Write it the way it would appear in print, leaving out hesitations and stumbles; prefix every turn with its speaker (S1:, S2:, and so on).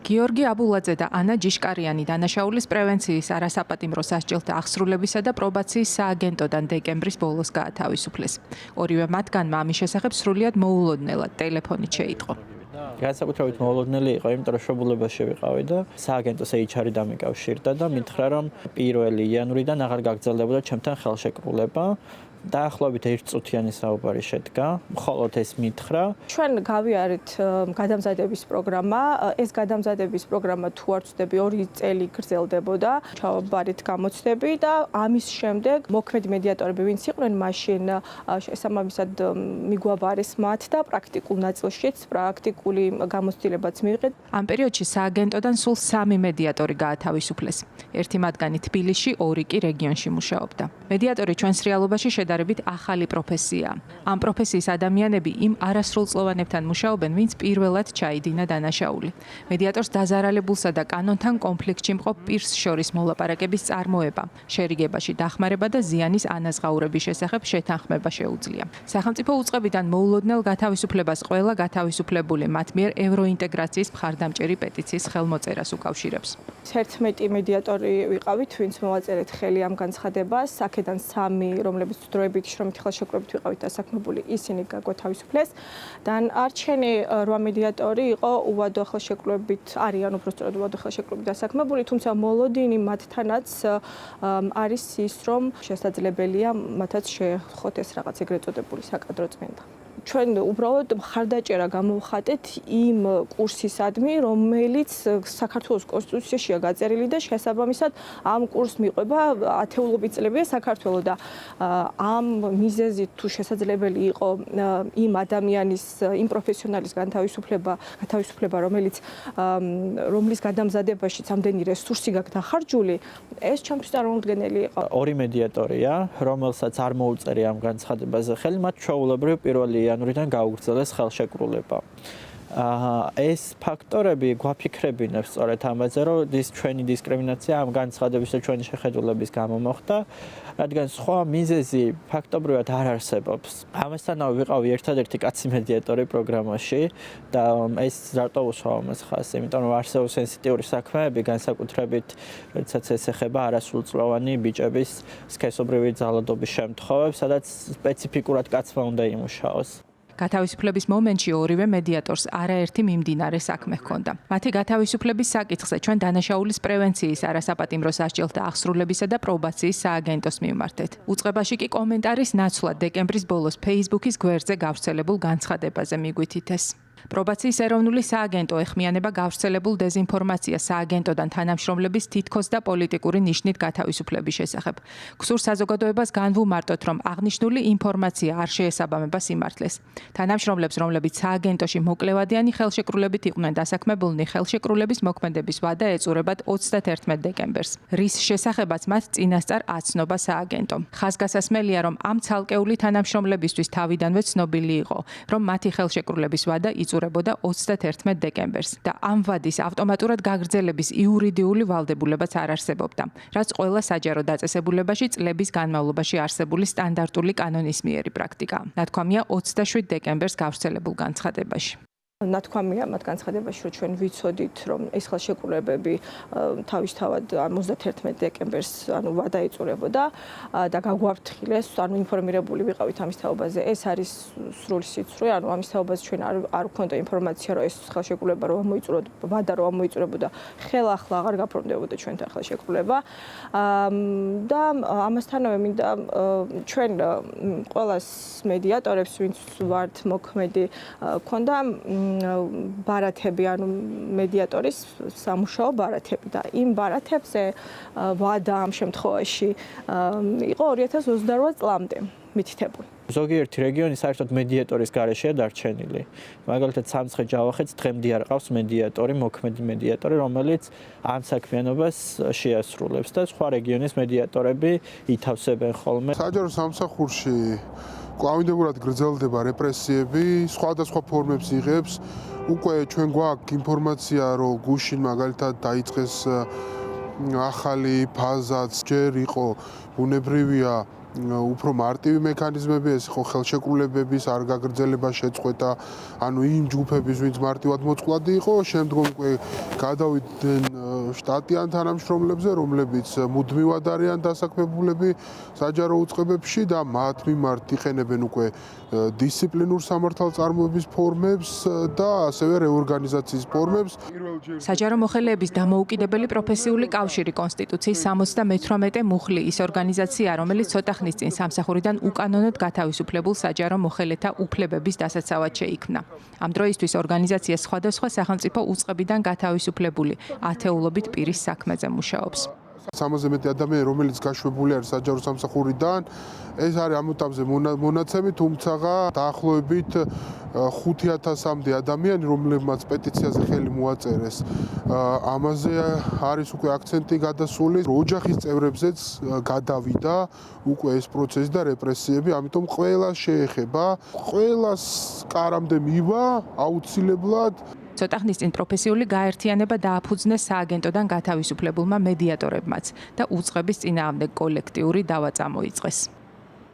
S1: გიორგი აბულაძე და ანა ჯიშკარიანი დანაშაულის პრევენციის არასაპატიმრო სასჯელთა აღსრულებისა და პრობაციის სააგენტოდან დეკემბრის ბოლოს გაათავისუფლეს. ორივე მათგანმა ამის შესახებ სრულიად მოულოდნელად ტელეფონით შეიტყო.
S2: განსაკუთრებით მოულოდნელი იყო, იმიტომ რომ შობულებაში ვიყავი და სააგენტოს HR-ი დამიკავშირდა და მითხრა, რომ 1 იანვრიდან აღარ გაგრძელდებოდა ჩემთან ხელშეკრულება. დაახლოებით 1 წუთიანი საუბარი შედგა, მხოლოდ ეს მითხრა.
S3: ჩვენ გავიარეთ გადამზადების პროგრამა. ეს გადამზადების პროგრამა თუ არ ვცდები 2 წელი გრძელდებოდა. ჩავაბარით გამოცდები და ამის შემდეგ მოქმედი მედიატორები ვინც იყვნენ, მაშინ შესაბამისად მიგვაბარეს მათ და პრაქტიკულ ნაწილშიც პრაქტიკული გამოცდილებაც მიიღეთ.
S1: ამ პერიოდში სააგენტოდან სულ 3 მედიატორი გაათავისუფლეს. ერთი მათგანი თბილისში, 2 კი რეგიონში მუშაობდა. მედიატორი ჩვენს რეალობაში შედარებით ახალი პროფესიაა. ამ პროფესიის ადამიანები იმ არასრულწლოვანებთან მუშაობენ, ვინც პირველად ჩაიდინა დანაშაული. მედიატორს დაზარალებულსა და კანონთან კონფლიქტში მყოფ პირს შორის მოლაპარაკების წარმოება, შერიგებაში დახმარება და ზიანის ანაზღაურების შესახებ შეთანხმება შეუძლია. სახელმწიფო უწყებიდან მოულოდნელ გათავისუფლებას ყველა გათავისუფლებული მათ მიერ ევროინტეგრაციის მხარდამჭერი პეტიციის ხელმოწერას უკავშირებს.
S3: 11 მედიატორი ვიყავით, ვინც მოვაწერეთ ხელი ამ განცხადებას. აქედან 3, რომლებიც დროებით შრომითი ხელშეკრულებით ვიყავით დასაქმებული, ისინი გაგვათავისუფლეს. დანარჩენი 8 მედიატორი იყო უვადო ხელშეკრულებით, არიან უბრალოდ უვადო ხელშეკრულებით დასაქმებული, თუმცა მოლოდინი მათთანაც არის ის, რომ შესაძლებელია მათაც შეეხოთ ეს რაღაც ეგრეთ წოდებული საკადრო წმენდა. ჩვენ უბრალოდ მხარდაჭერა გამოვხატეთ იმ კურსისადმი, რომელიც საქართველოს კონსტიტუციაშია გაწერილი და შესაბამისად ამ კურსს მიყვება ათეულობით წლებია საქართველოს და ამ მიზეზით თუ შესაძლებელი იყო იმ ადამიანის, იმ პროფესიონალის გათავისუფლება, რომლის გადამზადებაშიც ამდენი რესურსი გაქვს დახარჯული, ეს ჩემთვის წარმოუდგენელი იყო.
S2: 2 მედიატორია, რომელსაც არ მოუწერი ამ განცხადებაზე ხელი, მათ ჩვეულებრივ 1 იანვრიდან გაუგრძელეს ხელშეკრულება. ეს ფაქტორები გვაფიქრებინებს სწორედ ამაზე, რომ ჩვენი დისკრიმინაცია ამ განცხადების და ჩვენი შეხედულების გამო მოხდა, რადგან სხვა მიზეზი ფაქტობრივად არ არსებობს. ამასთანავე ვიყავი ერთადერთი კაცი მედიატორი პროგრამაში და ეს რატო უშავ ამას ხას, იმიტომ რომ არსებობს სენსიტიური საქმეები, განსაკუთრებით როდესაც ეს ეხება არასრულწლოვანი ბიჭების სქესობრივი ძალადობის შემთხვევებს, სადაც სპეციფიკურად კაცმა უნდა იმუშაოს.
S1: გათავისუფლების მომენტში ორივე მედიატორს არაერთი მიმდინარე საქმე ჰქონდა. მათი გათავისუფლების საკითხზე ჩვენ დანაშაულის პრევენციის არასაპატიმრო სასჯელთა აღსრულებისა და პრობაციის სააგენტოს მივმართეთ. უწყებაში კი კომენტარის ნაცვლად დეკემბრის ბოლოს Facebook-ის გვერდზე გავრცელებულ განცხადებაზე მიგვითითეს. პრობაციის ეროვნული სააგენტო ეხმიანება გავრცელებულ დეზინფორმაციას სააგენტოდან თანამშრომლების თითქოს და პოლიტიკური ნიშნით გათავისუფლების შესახებ. ქსურ საზოგადოებას განვუმარტოთ, რომ აღნიშნული ინფორმაცია არ შეესაბამება სიმართლეს. თანამშრომლებს, რომლებიც სააგენტოში მოკლევადიანი ხელშეკრულებით იყვნენ დასაქმებულნი, ხელშეკრულების მოქმედების ვადა ეწურებათ 31 დეკემბერს, რის შესახებაც მათ წინასწარ აცნობა სააგენტო. ხაზგასასმელია, რომ ამ ცალკეული თანამშრომლებისთვის თავიდანვე ცნობილი იყო, რომ მათი ხელშეკრულების ვადა იწურებოდა 31 დეკემბერს და ამ ვადის ავტომატურად გაგრძელების იურიდიული ვალდებულებაც არ არსებობდა, რაც ყველა საჯარო დაწესებულებაში წლების განმავლობაში არსებული სტანდარტული კანონისმიერი პრაქტიკაა. ნათქვამია 27 დეკემბერს გავრცელებულ განცხადებაში.
S3: ნათქვამია მათ განცხადებაში, რომ ჩვენ ვიცოდით, რომ ეს ხელშეკრულებები თავისთავად 31 დეკემბერს ვადა ეწურებოდა და გაგვაფრთხილეს, ინფორმირებული ვიყავით ამის თაობაზე. ეს არის სრული სიცრუე, ამის თაობაზე ჩვენ არ გვქონდა ინფორმაცია, რომ ეს ხელშეკრულება ვადა რომ მოიწურებოდა, ხელახლა აღარ გაფორმდებოდა ჩვენთან ხელშეკრულება. და ამასთანავე მინდა ჩვენ ყველას მედიატორებს, ვინც ვართ მოქმედი, გქონდა ბარათები, მედიატორის სამუშაო ბარათები და იმ ბარათებზე ვადა ამ შემთხვევაში იყო 2028 წლამდე მითითებული.
S2: ზოგიერთი რეგიონი საერთოდ მედიატორის გარეშეა დარჩენილი. მაგალითად სამცხე-ჯავახეთს დღემდე არ ყავს მედიატორი, მოქმედი მედიატორი, რომელიც ამ საქმიანობას შეასრულებს და სხვა რეგიონის მედიატორები ითავსებენ ხოლმე.
S4: საჯარო სამსახურში კვლავინდებურად გრძელდება რეპრესიები, სხვადასხვა ფორმებს იღებს. უკვე ჩვენ გვაქვს ინფორმაცია, რომ გუშინ მაგალითად დაიწყეს ახალი ფაზაც, ჯერ იყო ბუნებრივია უფრო მარტივი მექანიზმები, ეს ხო ხელშეკრულებების არ გაგრძელება შეწყვეტა, ანუ იმ ჯგუფების, ვინც მარტივად მოწყვლადი იყო, შემდგომ უკვე გადავიდნენ შტატიან თანამშრომლებზე, რომლებიც მუდმივად არიან დასაქმებულები საჯარო უწყებებში და მათ მიმართ იყენებენ უკვე დისციპლინურ სამართალწარმოების ფორმებს და ასევე რეორგანიზაციის ფორმებს.
S1: საჯარო მოხელეების დამოუკიდებელი პროფესიული კავშირი კონსტიტუციის 78 მუხლი ის ორგანიზაცია, რომელიც ცოტა ხნის წინ სამსახურიდან უკანონოდ გათავისუფლებულ საჯარო მოხელეთა უფლებების დასაცავად შეიქმნა. ამ დროისთვის ორგანიზაცია სხვადასხვა სახელმწიფო უწყებიდან გათავისუფლებული ათეულობით პირის საქმეზე მუშაობს.
S4: 300-ზე მეტი ადამიანი, რომელიც გაშვებული არის საჯარო სამსახურიდან, ეს არის ამ ეტაპზე მონაცემი, თუმცა დაახლოებით 5000-მდე ადამიანი, რომლებმაც პეტიციაზე ხელი მოაწერეს, ამაზე არის უკვე აქცენტი გადასული, ოჯახის წევრებზეც გადავიდა უკვე ეს პროცესი და რეპრესიები, ამიტომ ყველას შეეხება, ყველას კარამდე მივა აუცილებლად.
S1: ცოტა ხნის წინ პროფესიული გაერთიანება დააფუძნეს სააგენტოდან გათავისუფლებულმა მედიატორებმაც და უწყების წინააღმდეგ კოლექტიური დავა წამოიწყეს.